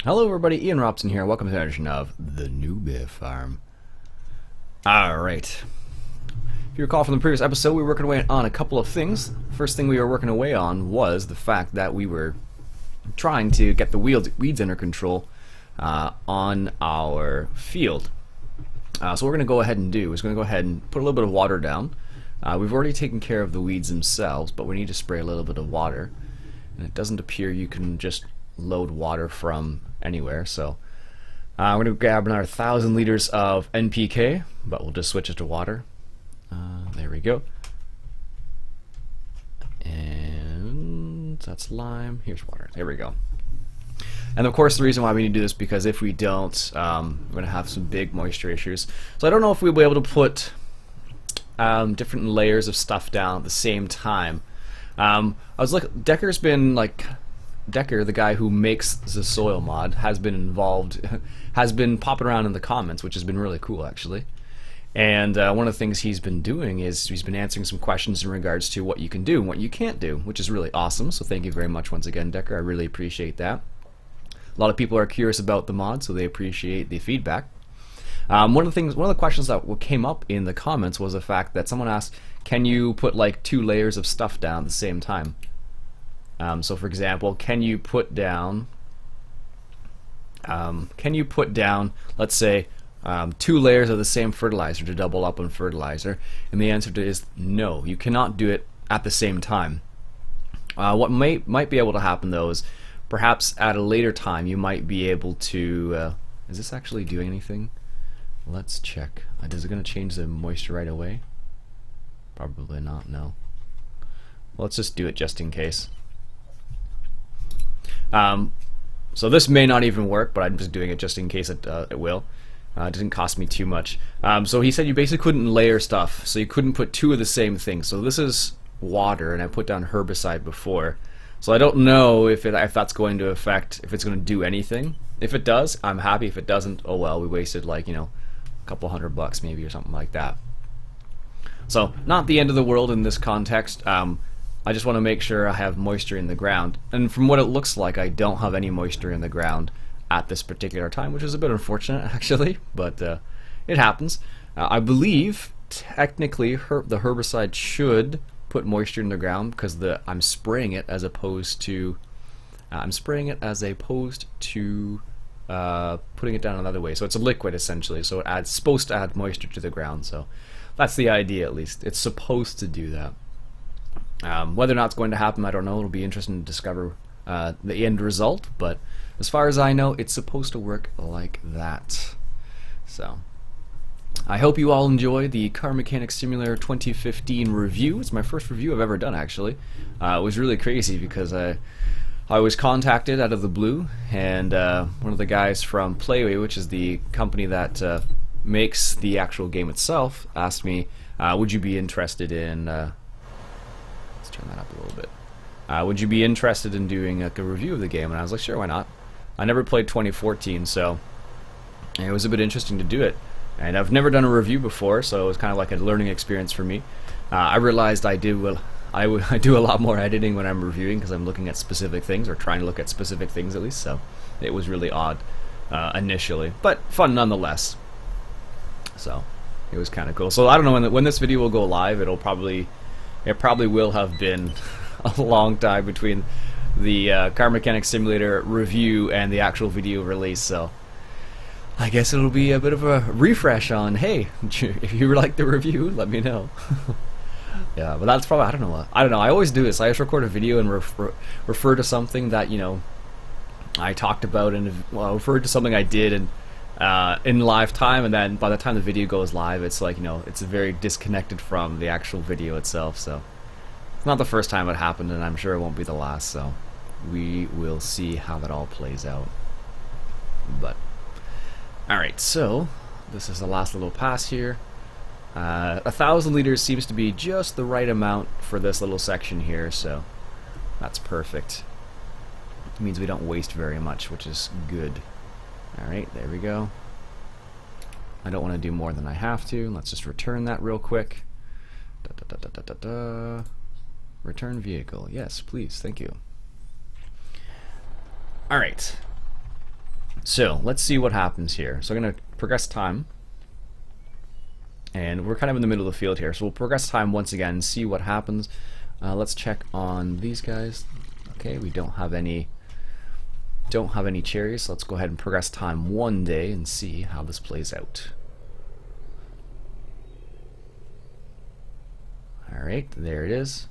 Hello everybody, Iain Robson here. Welcome to the edition of the Newbie Farm. Alright. If you recall from the previous episode, we were working away on a couple of things. First thing we were working away on was the fact that we were trying to get the weeds under control on our field. So what we're going to go ahead and do is going to go ahead and put a little bit of water down. We've already taken care of the weeds themselves, but we need to spray a little bit of water. And it doesn't appear you can just load water from anywhere, so we're going to grab another 1,000 liters of NPK, but we'll just switch it to water. There we go. And that's lime. Here's water. There we go. And of course the reason why we need to do this, because if we don't, we're going to have some big moisture issues. So I don't know if we'll be able to put different layers of stuff down at the same time. Decker's been like... Decker, the guy who makes the soil mod, has been involved, has been popping around in the comments, which has been really cool actually. And one of the things he's been doing is he's been answering some questions in regards to what you can do and what you can't do, which is really awesome. So thank you very much once again, Decker. I really appreciate that. A lot of people are curious about the mod, so they appreciate the feedback. One of the questions that came up in the comments was the fact that someone asked, "Can you put like 2 layers of stuff down at the same time?" So for example, can you put down, let's say, 2 layers of the same fertilizer to double up on fertilizer? And the answer is no, you cannot do it at the same time. What might be able to happen though is perhaps at a later time you might be able to, is this actually doing anything? Let's check. Is it going to change the moisture right away? Probably not, no. Well, let's just do it just in case. So this may not even work, but I'm just doing it just in case it will. It didn't cost me too much. So he said you basically couldn't layer stuff, so you couldn't put 2 of the same thing. So this is water, and I put down herbicide before. So I don't know if that's going to affect, if it's going to do anything. If it does, I'm happy. If it doesn't, oh well, we wasted like, you know, a couple $100 maybe or something like that. So not the end of the world in this context. I just want to make sure I have moisture in the ground, and from what it looks like I don't have any moisture in the ground at this particular time, which is a bit unfortunate actually, but it happens. I believe technically the herbicide should put moisture in the ground because I'm spraying it as opposed to putting it down another way. So it's a liquid essentially, so it's supposed to add moisture to the ground. So that's the idea, at least. It's supposed to do that. Whether or not it's going to happen, I don't know. It'll be interesting to discover the end result, but as far as I know, it's supposed to work like that. So I hope you all enjoy the Car Mechanic Simulator 2015 review. It's my first review I've ever done, actually. It was really crazy because I was contacted out of the blue, and one of the guys from Playway, which is the company that makes the actual game itself, asked me, would you be interested in... turn that up a little bit. Would you be interested in doing like a review of the game? And I was like, sure, why not? I never played 2014, so it was a bit interesting to do it. And I've never done a review before, so it was kind of like a learning experience for me. I realized I do a lot more editing when I'm reviewing because I'm looking at specific things, or trying to look at specific things at least. So it was really odd initially, but fun nonetheless. So it was kind of cool. So I don't know when this video will go live. It probably will have been a long time between the Car Mechanic Simulator review and the actual video release, so I guess it'll be a bit of a refresh on, hey, if you like the review, let me know. Yeah, but that's probably, I don't know, I always do this. I just record a video and refer to something that, you know, I talked about, and refer to something I did in live time, and then by the time the video goes live, it's like, you know, it's very disconnected from the actual video itself. So it's not the first time it happened, and I'm sure it won't be the last, so we will see how that all plays out. But alright, so this is the last little pass here. 1,000 liters seems to be just the right amount for this little section here, so that's perfect. It means we don't waste very much, which is good. Alright, there we go. I don't want to do more than I have to. Let's just return that real quick. Return vehicle. Yes, please. Thank you. Alright. So let's see what happens here. So I'm going to progress time. And we're kind of in the middle of the field here. So we'll progress time once again and see what happens. Let's check on these guys. Okay, we don't have any cherries. So let's go ahead and progress time 1 day and see how this plays out. Alright, there it is.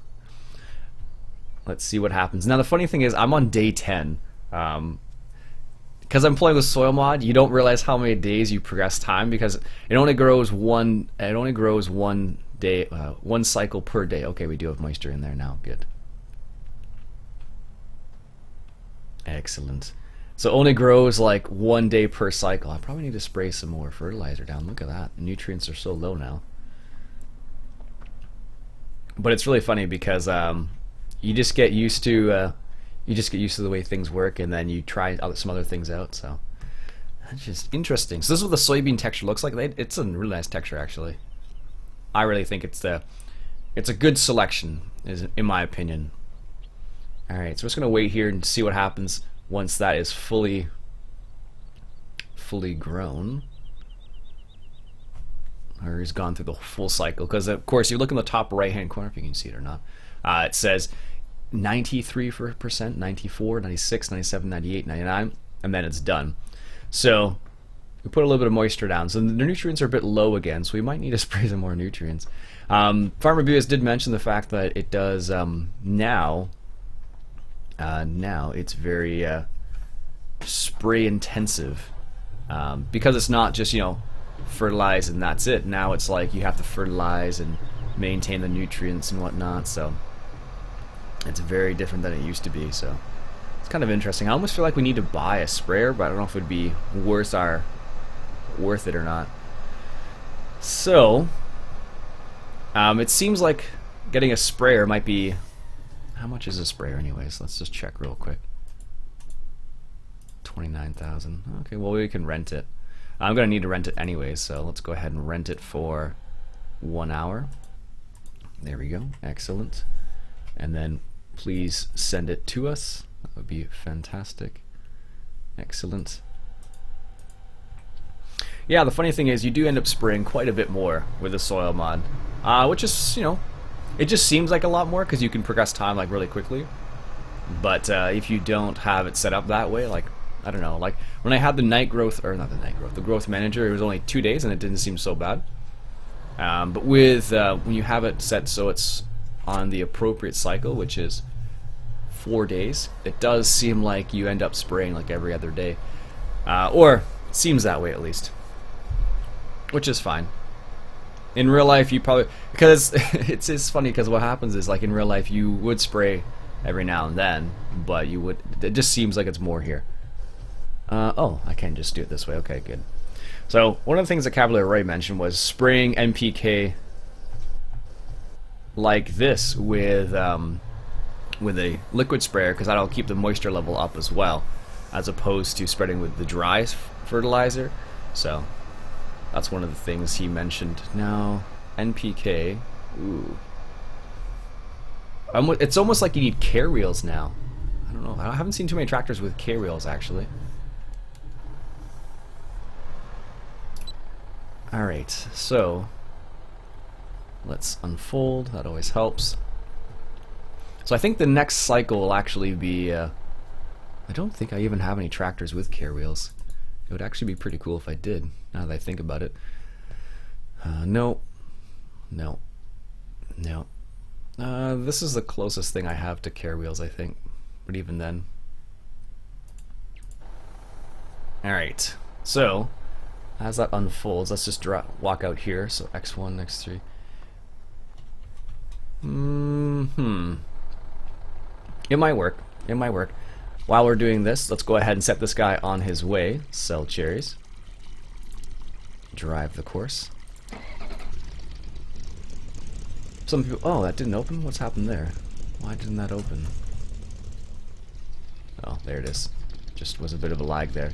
Let's see what happens. Now the funny thing is I'm on day 10. Because I'm playing with soil mod, you don't realize how many days you progress time because it only grows one day, one cycle per day. Okay, we do have moisture in there now. Good. Excellent. So it only grows like 1 day per cycle. I probably need to spray some more fertilizer down. Look at that. The nutrients are so low now. But it's really funny because you just get used to the way things work, and then you try some other things out. So that's just interesting. So this is what the soybean texture looks like. It's a really nice texture, actually. I really think it's a good selection, in my opinion. All right, so we're just gonna wait here and see what happens once that is fully grown, or has gone through the full cycle. Because of course, you look in the top right-hand corner, if you can see it or not. It says 93%, 94, 96, 97, 98, 99, and then it's done. So we put a little bit of moisture down. So the nutrients are a bit low again, so we might need to spray some more nutrients. Farmer Buies did mention the fact that it does now it's very spray intensive because it's not just fertilize and that's it. Now it's like you have to fertilize and maintain the nutrients and whatnot. So it's very different than it used to be. So it's kind of interesting. I almost feel like we need to buy a sprayer, but I don't know if it would be worth it or not. So it seems like getting a sprayer might be. How much is a sprayer anyways? Let's just check real quick. 29,000. Okay, well we can rent it. I'm gonna need to rent it anyways, so let's go ahead and rent it for 1 hour. There we go. Excellent. And then please send it to us. That would be fantastic. Excellent. Yeah, the funny thing is you do end up spraying quite a bit more with the soil mod, which is, it just seems like a lot more because you can progress time like really quickly. But if you don't have it set up that way, like I don't know, like when I had the night growth, or not the night growth, the growth manager, it was only 2 days and it didn't seem so bad. But with when you have it set so it's on the appropriate cycle, which is 4 days, it does seem like you end up spraying like every other day, or it seems that way at least, which is fine. In real life, you probably, because it's funny because what happens is like in real life you would spray every now and then, but it just seems like it's more here. Oh, I can just do it this way. Okay, good. So one of the things that Cavalier Roy mentioned was spraying NPK like this with a liquid sprayer, because that'll keep the moisture level up as well, as opposed to spreading with the dry fertilizer. So that's one of the things he mentioned. Now, NPK, ooh. It's almost like you need care wheels now. I don't know. I haven't seen too many tractors with care wheels, actually. Alright, so let's unfold. That always helps. So I think the next cycle will actually be... I don't think I even have any tractors with care wheels. It would actually be pretty cool if I did, now that I think about it. No. This is the closest thing I have to care wheels, I think. But even then. Alright, so as that unfolds, let's just walk out here. So X1, X3. It might work. It might work. While we're doing this, let's go ahead and set this guy on his way. Sell cherries. Drive the course. Some people... Oh, that didn't open? What's happened there? Why didn't that open? Oh, there it is. Just was a bit of a lag there.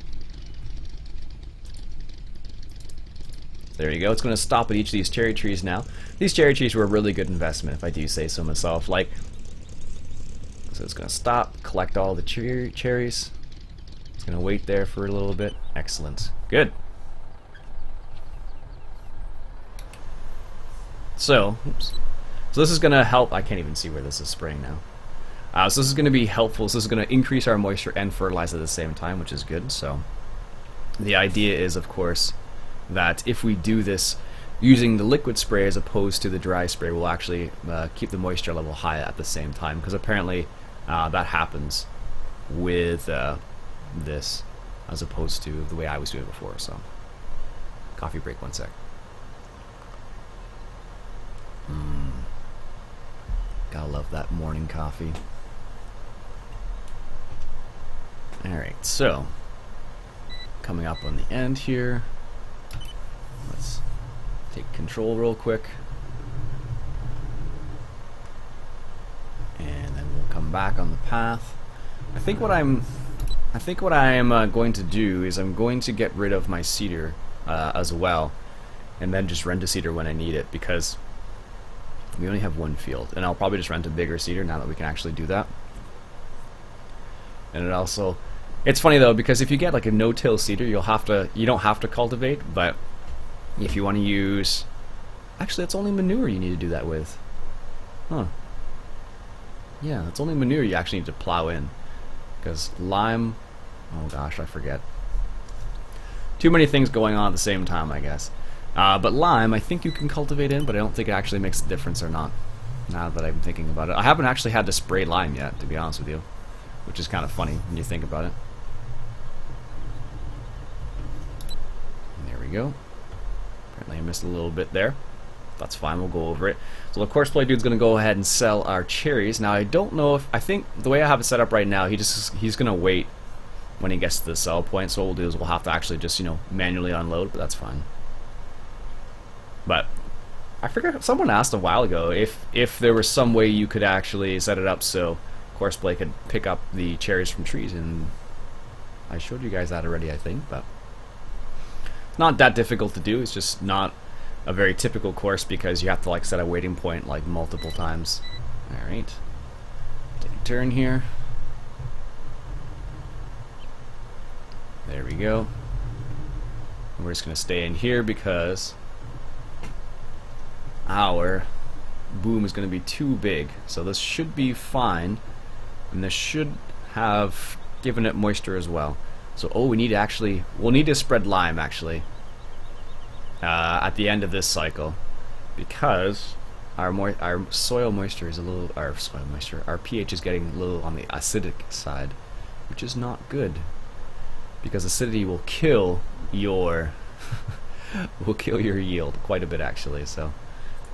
There you go. It's going to stop at each of these cherry trees now. These cherry trees were a really good investment, if I do say so myself. Like, so it's going to stop, collect all the cherries. It's Gonna wait there for a little bit. Excellent. Good. So, oops. So this is gonna help. I can't even see where this is spraying now. So this is gonna be helpful. So this is gonna increase our moisture and fertilize at the same time, which is good. So the idea is, of course, that if we do this using the liquid spray as opposed to the dry spray, we'll actually keep the moisture level high at the same time, because apparently that happens with this as opposed to the way I was doing it before. So coffee break, 1 sec. Gotta love that morning coffee. Alright, so coming up on the end here, let's take control real quick, and then we'll come back on the path. I think what I'm going to do is I'm going to get rid of my seeder as well, and then just rent a seeder when I need it, because we only have one field, and I'll probably just rent a bigger seeder now that we can actually do that. And it also, it's funny though, because if you get like a no-till seeder, you don't have to cultivate, but if you want to use, actually it's only manure you need to do that with. Huh. Yeah, it's only manure you actually need to plow in, because lime, oh gosh, I forget. Too many things going on at the same time, I guess. But lime, I think you can cultivate in, but I don't think it actually makes a difference or not, now that I'm thinking about it. I haven't actually had to spray lime yet, to be honest with you, which is kind of funny when you think about it. And there we go. Apparently I missed a little bit there. That's fine, we'll go over it. So the course play dude's going to go ahead and sell our cherries. Now I don't know if, I think the way I have it set up right now, he's going to wait when he gets to the sell point. So what we'll do is we'll have to actually just, manually unload, but that's fine. But I forget, someone asked a while ago if there was some way you could actually set it up so Courseplay could pick up the cherries from trees, and I showed you guys that already, I think, but it's not that difficult to do. It's just not a very typical course because you have to like set a waiting point like multiple times. Alright, take a turn here. There we go. And we're just going to stay in here because our boom is going to be too big, so this should be fine, and this should have given it moisture as well. So we'll need to spread lime actually at the end of this cycle, because our soil moisture is a little, our pH is getting a little on the acidic side, which is not good, because acidity will kill your yield quite a bit actually. So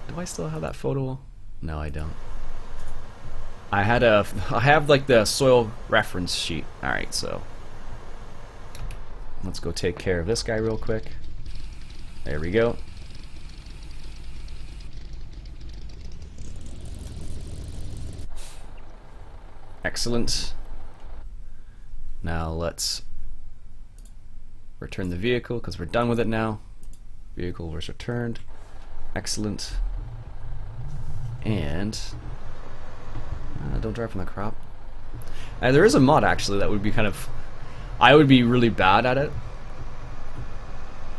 do I still have that photo? No, I don't. I have like the soil reference sheet. Alright, so let's go take care of this guy real quick. There we go. Excellent. Now let's return the vehicle because we're done with it now. Vehicle was returned. Excellent. And don't drive from the crop. There is a mod actually that would be kind of, I would be really bad at it.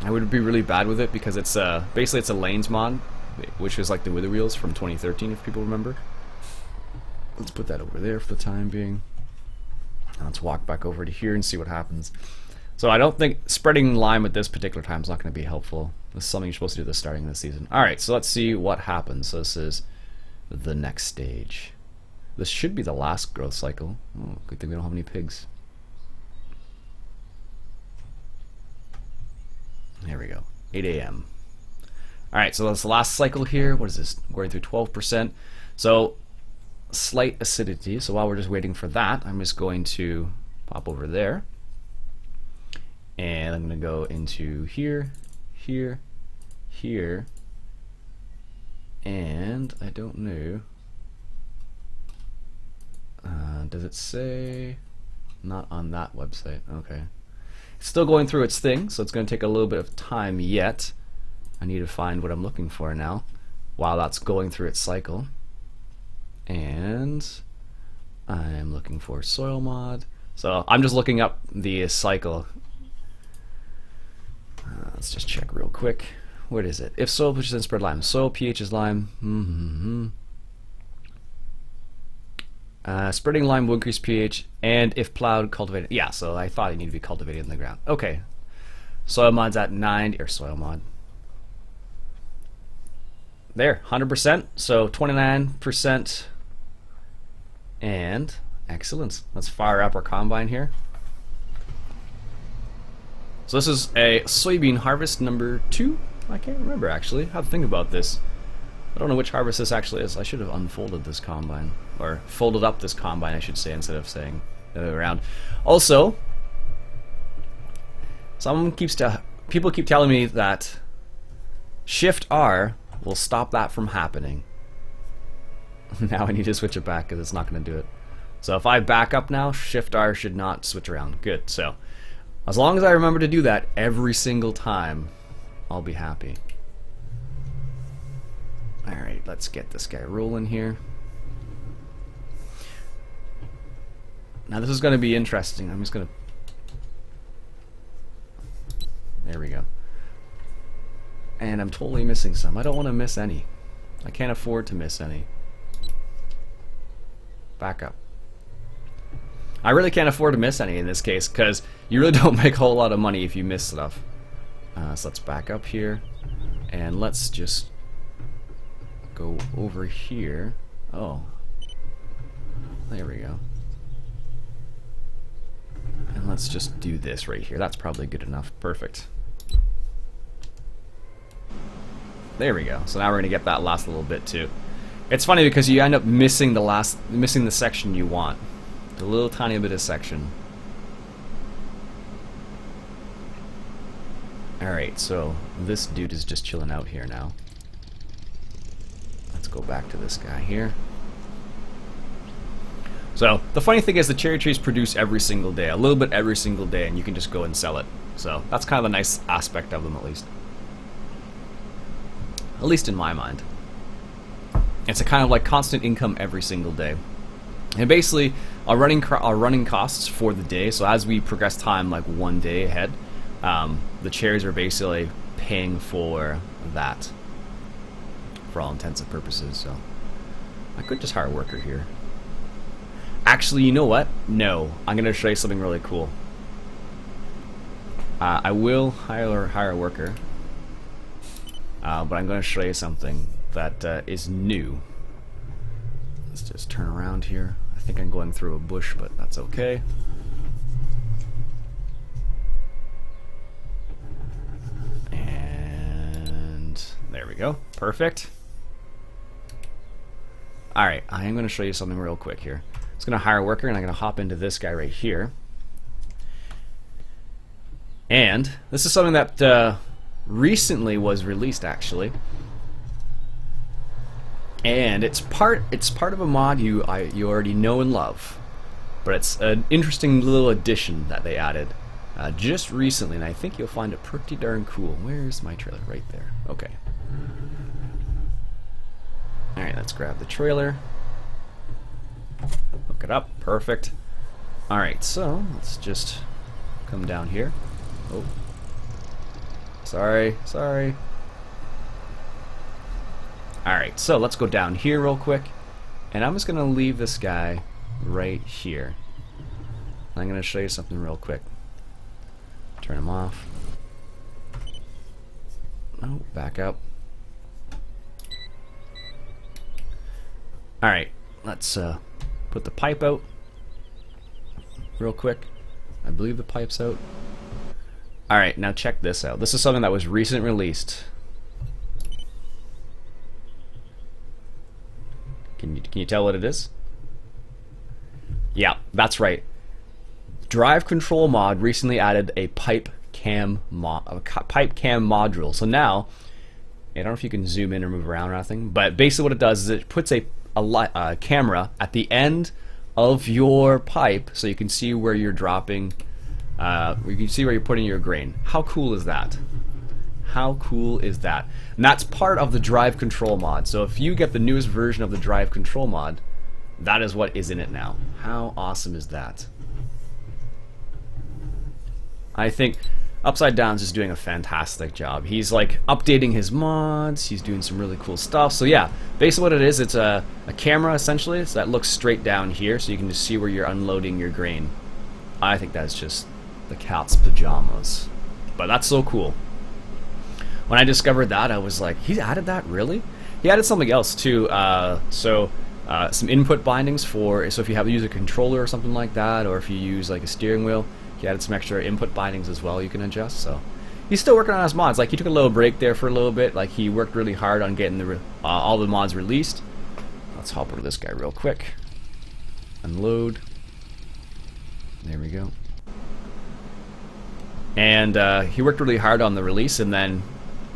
I would be really bad with it because it's basically it's a lanes mod, which is like the wither wheels from 2013 if people remember. Let's put that over there for the time being. Let's walk back over to here and see what happens. So I don't think spreading lime at this particular time is not going to be helpful. This is something you're supposed to do this starting of the season. Alright, so let's see what happens. So this is the next stage. This should be the last growth cycle. Oh, good thing we don't have any pigs. There we go. 8 a.m. Alright, so that's the last cycle here. What is this? Going through 12%. So slight acidity. So while we're just waiting for that, I'm just going to pop over there. And I'm going to go into here, here, here, and I don't know. Does it say? Not on that website. Okay. It's still going through its thing, so it's going to take a little bit of time yet. I need to find what I'm looking for now while that's going through its cycle. And I'm looking for soil mod. So I'm just looking up the cycle. Let's just check real quick. What is it? If soil pH then spread lime. Soil pH is lime. Spreading lime will increase pH, and if plowed, cultivated. Yeah, so I thought it needed to be cultivated in the ground. Okay. Soil mod's at 9, or soil mod. There, 100%, so 29%. And, excellent. Let's fire up our combine here. So this is a soybean harvest number 2. I can't remember, actually, how to think about this. I don't know which harvest this actually is. I should have unfolded this combine, or folded up this combine, I should say, instead of saying the other way around. Also, people keep telling me that Shift R will stop that from happening. Now I need to switch it back because it's not going to do it. So if I back up now, Shift R should not switch around. Good. So as long as I remember to do that every single time, I'll be happy. Alright, let's get this guy rolling here. Now this is going to be interesting. I'm just going to... There we go. And I'm totally missing some. I don't want to miss any. I can't afford to miss any. Back up. I really can't afford to miss any in this case, because you really don't make a whole lot of money if you miss stuff. So let's back up here, and let's just go over here. Oh, there we go. And let's just do this right here. That's probably good enough. Perfect. There we go. So now we're gonna get that last little bit too. It's funny because you end up missing the section you want. The little tiny bit of section. Alright, so this dude is just chilling out here now. Let's go back to this guy here. So, the funny thing is the cherry trees produce every single day, a little bit every single day, and you can just go and sell it. So, that's kind of a nice aspect of them, at least. At least in my mind. It's a kind of like constant income every single day. And basically, our running costs for the day, so as we progress time like one day ahead, the cherries are basically paying for that, for all intents and purposes. So I could just hire a worker here. Actually, you know what? No, I'm going to show you something really cool. I will hire a worker, but I'm going to show you something that is new. Let's just turn around here. I think I'm going through a bush, but that's okay. And there we go. Perfect. Alright, I am going to show you something real quick here. I'm just going to hire a worker, and I'm going to hop into this guy right here. And this is something that recently was released, actually. And it's part of a mod you already know and love, but it's an interesting little addition that they added just recently, and I think you'll find it pretty darn cool. Where's my trailer? Right there. Okay. All right, let's grab the trailer, hook it up. Perfect. All right, so let's just come down here. Oh, sorry. Alright, so let's go down here real quick, and I'm just going to leave this guy right here. I'm going to show you something real quick. Turn him off. Oh, back up. Alright, let's put the pipe out real quick. I believe the pipe's out. Alright, now check this out. This is something that was recently released. Can you tell what it is? Yeah, that's right. Drive Control mod recently added a pipe cam module. So now, I don't know if you can zoom in or move around or anything, but basically what it does is it puts a camera at the end of your pipe, so you can see where you're dropping. You can see where you're putting your grain. How cool is that? How cool is that? And that's part of the Drive Control mod. So if you get the newest version of the Drive Control mod, that is what is in it now. How awesome is that? I think Upside Down's just doing a fantastic job. He's like updating his mods. He's doing some really cool stuff. So yeah, basically what it is, it's a camera essentially. So that looks straight down here, so you can just see where you're unloading your grain. I think that's just the cat's pajamas. But that's so cool. When I discovered that, I was like, he added that, really? He added something else too. Some input bindings for, so if you have to use a controller or something like that, or if you use like a steering wheel, he added some extra input bindings as well you can adjust. So he's still working on his mods. Like, he took a little break there for a little bit. Like, he worked really hard on getting the all the mods released. Let's hop over this guy real quick. Unload. There we go. And he worked really hard on the release, and then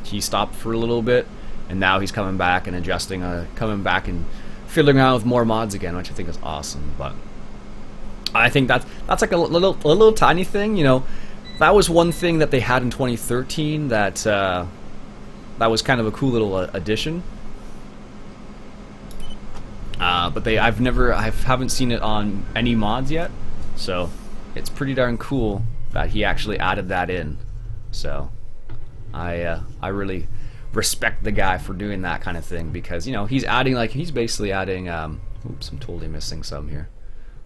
he stopped for a little bit, and now he's coming back and adjusting, coming back and fiddling around with more mods again, which I think is awesome. But I think that's like a little tiny thing, you know. That was one thing that they had in 2013 that that was kind of a cool little addition. But I haven't seen it on any mods yet, so it's pretty darn cool that he actually added that in. So I really respect the guy for doing that kind of thing, because, you know, he's basically adding oops, I'm totally missing some here.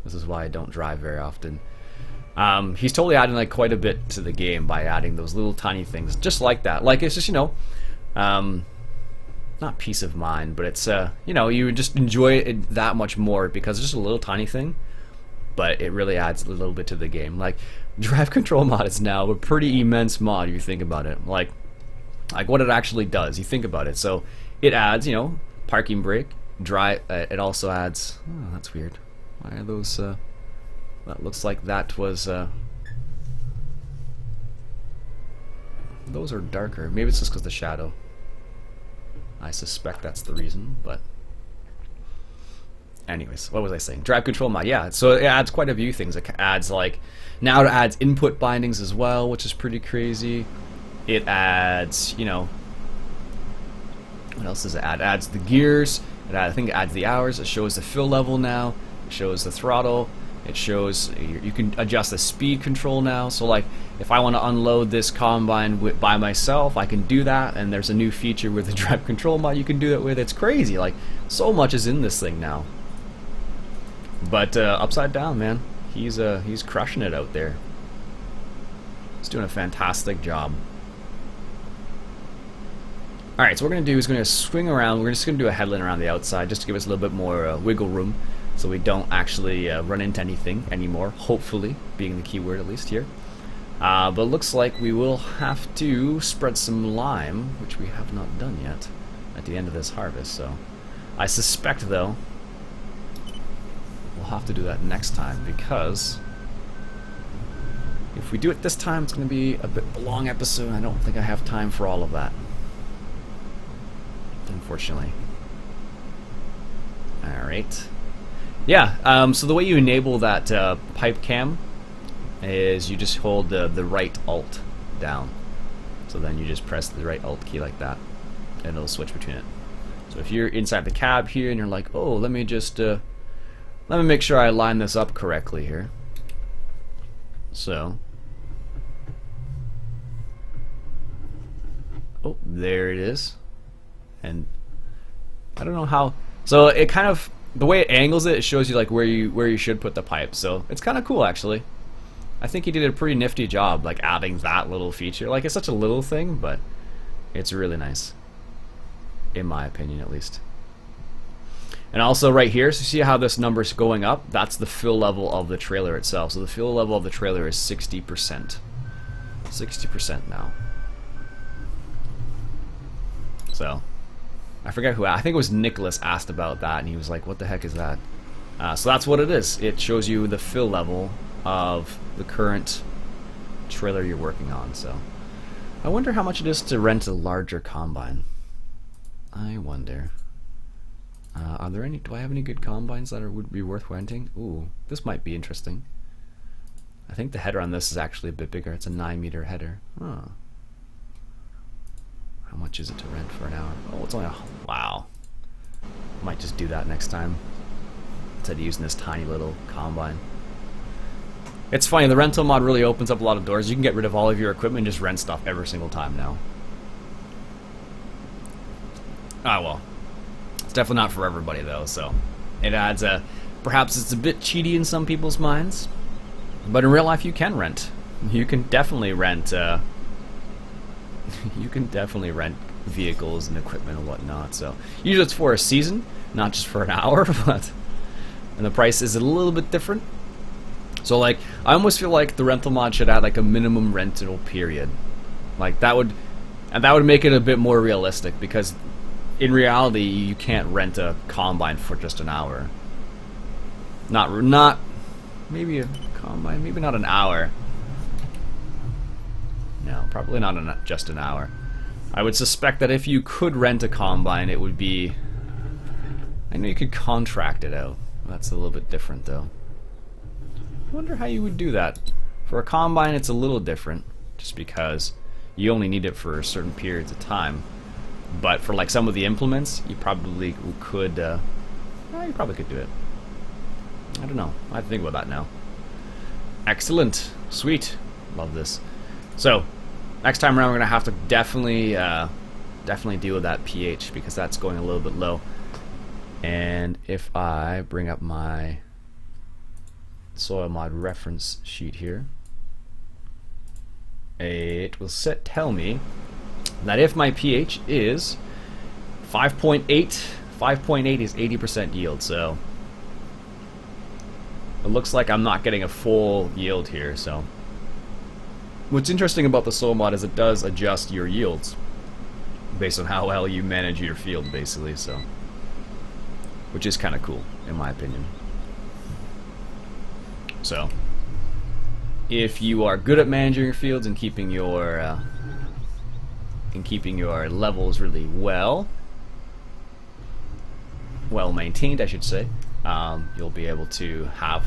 This is why I don't drive very often. He's totally adding like quite a bit to the game by adding those little tiny things just like that. Like, it's just, you know, not peace of mind, but it's you know, you just enjoy it that much more because it's just a little tiny thing, but it really adds a little bit to the game. Like, drive control mod is now a pretty immense mod if you think about it. Like what it actually does, you think about it. So it adds, you know, parking brake, drive. It also adds. Oh, that's weird. Why are those? That looks like that was. Those are darker. Maybe it's just because the shadow. I suspect that's the reason, but. Anyways, what was I saying? Drive control mod, yeah. So it adds quite a few things. It adds, like, now it adds input bindings as well, which is pretty crazy. It adds, you know, what else does it add? It adds the gears. I think it adds the hours. It shows the fill level now. It shows the throttle. It shows you can adjust the speed control now. So, like, if I want to unload this combine by myself, I can do that. And there's a new feature with the drive control mod you can do that with. It's crazy. Like, so much is in this thing now. But Upside Down, man, he's crushing it out there. He's doing a fantastic job. All right, so what we're gonna do is gonna swing around. We're just gonna do a headland around the outside, just to give us a little bit more wiggle room, so we don't actually run into anything anymore. Hopefully, being the key word at least here. But it looks like we will have to spread some lime, which we have not done yet, at the end of this harvest. So, I suspect though, we'll have to do that next time, because if we do it this time, it's going to be a bit of a long episode. I don't think I have time for all of that, unfortunately. Alright. Yeah, so the way you enable that pipe cam is you just hold the right alt down. So then you just press the right alt key like that, and it'll switch between it. So if you're inside the cab here and you're like, oh, let me make sure I line this up correctly here. So, oh, there it is. And I don't know how. So it kind of, the way it angles it, it shows you like where you should put the pipe. So it's kind of cool, actually. I think he did a pretty nifty job, like adding that little feature. Like, it's such a little thing, but it's really nice, in my opinion, at least. And also right here, so see how this number's going up? That's the fill level of the trailer itself. So the fill level of the trailer is 60%. 60% now. So, I forget who, I think it was Nicholas asked about that, and he was like, what the heck is that? So that's what it is. It shows you the fill level of the current trailer you're working on. So, I wonder how much it is to rent a larger combine. I wonder. Are there any? Do I have any good combines that would be worth renting? Ooh, this might be interesting. I think the header on this is actually a bit bigger. It's a 9-meter header. Huh. How much is it to rent for an hour? Oh, it's only a... Wow. Might just do that next time, instead of using this tiny little combine. It's funny, the rental mod really opens up a lot of doors. You can get rid of all of your equipment and just rent stuff every single time now. Ah, well. It's definitely not for everybody, though, so it adds a... Perhaps it's a bit cheaty in some people's minds, but in real life you can rent. You can definitely rent, you can definitely rent vehicles and equipment and whatnot, so... Usually it's for a season, not just for an hour, but... And the price is a little bit different. So, like, I almost feel like the rental mod should add, like, a minimum rental period. Like, that would make it a bit more realistic, because in reality, you can't rent a combine for just an hour. Not, maybe a combine, maybe not an hour. No, probably not just an hour. I would suspect that if you could rent a combine, it would be... I know you could contract it out. That's a little bit different, though. I wonder how you would do that. For a combine, it's a little different, just because you only need it for certain periods of time. But for like some of the implements, you probably could. You probably could do it. I don't know. I have to think about that now. Excellent, sweet, love this. So next time around, we're gonna have to definitely deal with that pH, because that's going a little bit low. And if I bring up my soil mod reference sheet here, it will tell me that if my pH is 5.8, 5.8 is 80% yield, so it looks like I'm not getting a full yield here. So what's interesting about the soil mod is it does adjust your yields based on how well you manage your field, basically, so which is kind of cool in my opinion. So, if you are good at managing your fields and keeping your levels really well maintained, I should say, you'll be able to have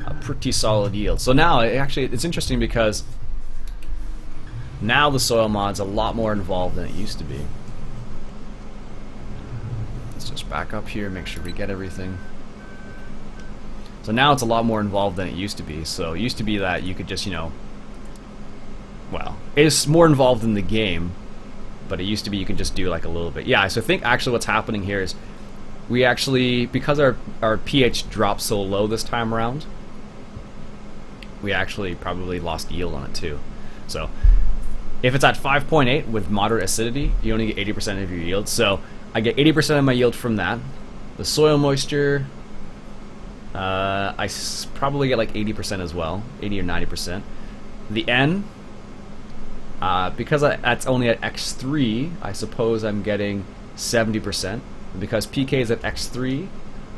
a pretty solid yield. So now, actually, it's interesting because now the soil mod's a lot more involved than it used to be. Let's just back up here, make sure we get everything. So now it's a lot more involved than it used to be. So it used to be that you could just, you know, well, it's more involved in the game, but it used to be you could just do like a little bit. Yeah, so I think actually what's happening here is we actually, because our pH dropped so low this time around, we actually probably lost yield on it too. So if it's at 5.8 with moderate acidity, you only get 80% of your yield. So I get 80% of my yield from that. The soil moisture, I probably get like 80% as well, 80 or 90%. The N, because that's only at X3, I suppose I'm getting 70%. Because PK is at X3,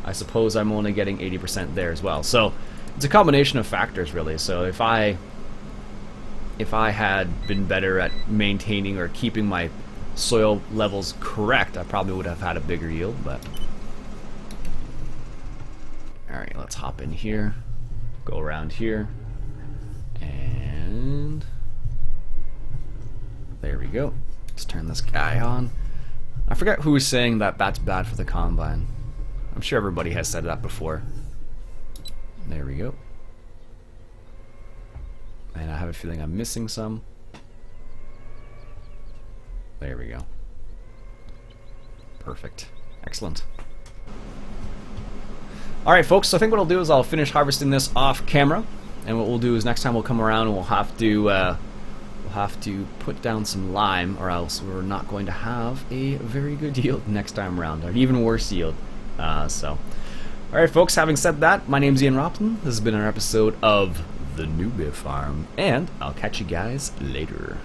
I suppose I'm only getting 80% there as well. So it's a combination of factors, really. So if I had been better at maintaining or keeping my soil levels correct, I probably would have had a bigger yield, but... Alright, let's hop in here, go around here, and there we go. Let's turn this guy on. I forget who was saying that that's bad for the combine. I'm sure everybody has said that before. There we go. And I have a feeling I'm missing some. There we go. Perfect. Excellent. Alright folks, so I think what I'll do is I'll finish harvesting this off camera, and what we'll do is next time we'll come around and we'll have to put down some lime, or else we're not going to have a very good yield next time around, or even worse yield. Alright folks, having said that, my name's Iain Robson. This has been an episode of the Newbie Farm, and I'll catch you guys later.